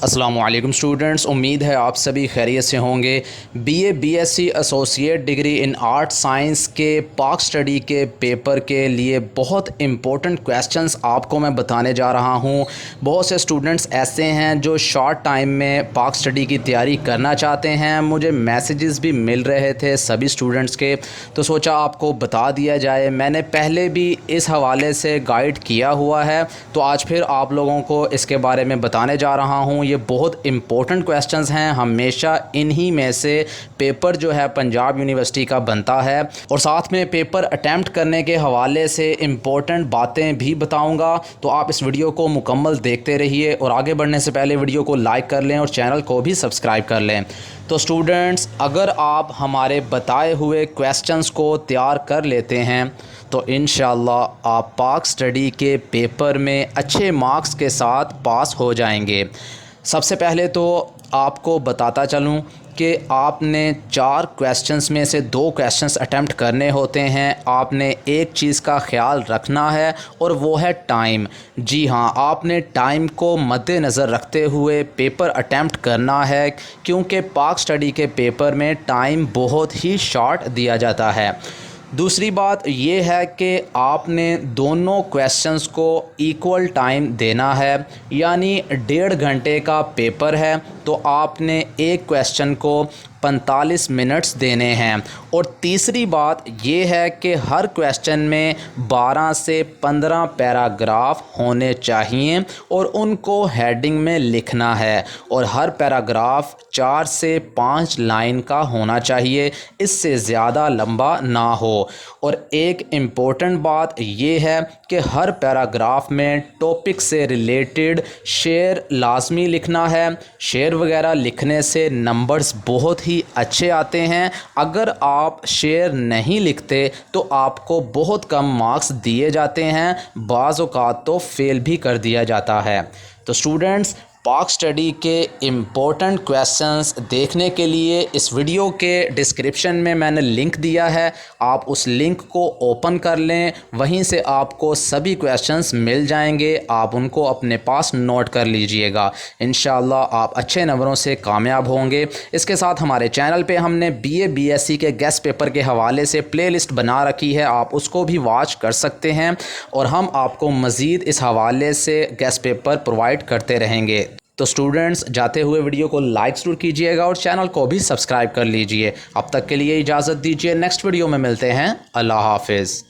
अस्सलाम वालेकुम स्टूडेंट्स, उम्मीद है आप सभी खैरियत से होंगे। BA BSc associate degree in art science के पाक स्टडी के पेपर के लिए बहुत इम्पोर्टेंट क्वेश्चंस आपको मैं बताने जा रहा हूं। बहुत से स्टूडेंट्स ऐसे हैं जो शॉर्ट टाइम में पाक स्टडी की तैयारी करना चाहते हैं। मुझे मैसेजेस भी मिल रहे थे सभी स्टूडेंट्स के, तो सोचा आपको बता दिया जाए। मैंने पहले भी इस हवाले से गाइड किया हुआ है, तो आज फिर आप लोगों को इसके बारे में बताने जा रहा हूँ। ये बहुत इंपॉर्टेंट क्वेश्चंस हैं, हमेशा इन्हीं में से पेपर जो है पंजाब यूनिवर्सिटी का बनता है। और साथ में पेपर अटैम्प्ट करने के हवाले से इम्पोर्टेंट बातें भी बताऊंगा, तो आप इस वीडियो को मुकम्मल देखते रहिए। और आगे बढ़ने से पहले वीडियो को लाइक कर लें और चैनल को भी सब्सक्राइब कर लें। तो स्टूडेंट्स, अगर आप हमारे बताए हुए क्वेश्चंस को तैयार कर लेते हैं तो इंशाअल्लाह आप पाक स्टडी के पेपर में अच्छे मार्क्स के साथ पास हो जाएंगे। सबसे पहले तो आपको बताता चलूं कि आपने 4 क्वेश्चंस में से 2 क्वेश्चंस अटेम्प्ट करने होते हैं। आपने एक चीज़ का ख्याल रखना है और वो है टाइम। जी हाँ, आपने टाइम को मद्देनज़र रखते हुए पेपर अटेम्प्ट करना है, क्योंकि पाक स्टडी के पेपर में टाइम बहुत ही शॉर्ट दिया जाता है। दूसरी बात ये है कि आपने दोनों क्वेश्चंस को इक्वल टाइम देना है, यानी 1.5 घंटे का पेपर है तो आपने एक क्वेश्चन को 45 मिनट्स देने हैं। और तीसरी बात ये है कि हर क्वेश्चन में 12 से 15 पैराग्राफ होने चाहिए और उनको हेडिंग में लिखना है, और हर पैराग्राफ 4 से 5 लाइन का होना चाहिए, इससे ज़्यादा लंबा ना हो। और एक इम्पोर्टेंट बात ये है कि हर पैराग्राफ में टॉपिक से रिलेटेड शेर लाजमी लिखना है। शेर वगैरह लिखने से नंबर्स बहुत ही अच्छे आते हैं। अगर आप शेर नहीं लिखते तो आपको बहुत कम मार्क्स दिए जाते हैं, बाज़ औक़ात तो फेल भी कर दिया जाता है। तो स्टूडेंट्स, पाक स्टडी के इम्पोर्टेंट क्वेश्चंस देखने के लिए इस वीडियो के डिस्क्रिप्शन में मैंने लिंक दिया है, आप उस लिंक को ओपन कर लें, वहीं से आपको सभी क्वेश्चंस मिल जाएंगे। आप उनको अपने पास नोट कर लीजिएगा, इंशाल्लाह आप अच्छे नंबरों से कामयाब होंगे। इसके साथ हमारे चैनल पे हमने बीए बीएससी के गेस्ट पेपर के हवाले से प्लेलिस्ट बना रखी है, आप उसको भी वॉच कर सकते हैं, और हम आपको मज़ीद इस हवाले से गेस्ट पेपर प्रोवाइड करते रहेंगे। तो स्टूडेंट्स, जाते हुए वीडियो को लाइक ज़रूर कीजिएगा और चैनल को भी सब्सक्राइब कर लीजिए। अब तक के लिए इजाज़त दीजिए, नेक्स्ट वीडियो में मिलते हैं। अल्लाह हाफिज़।